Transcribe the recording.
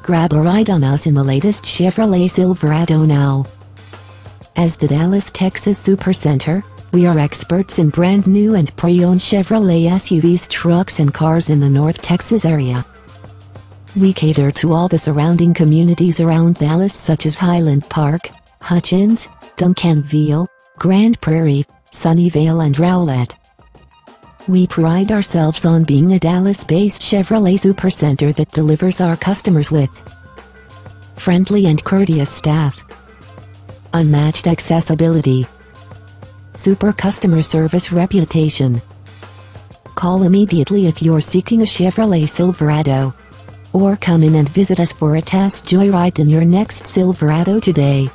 Grab a ride on us in the latest Chevrolet Silverado now. As the Dallas, Texas Supercenter, we are experts in brand new and pre-owned Chevrolet SUVs, trucks and cars in the North Texas area. We cater to all the surrounding communities around Dallas such as Highland Park, Hutchins, Duncanville, Grand Prairie, Sunnyvale and Rowlett. We pride ourselves on being a Dallas-based Chevrolet Supercenter that delivers our customers with friendly and courteous staff, unmatched accessibility, super customer service reputation. Call immediately if you're seeking a Chevrolet Silverado, or come in and visit us for a test joyride in your next Silverado today.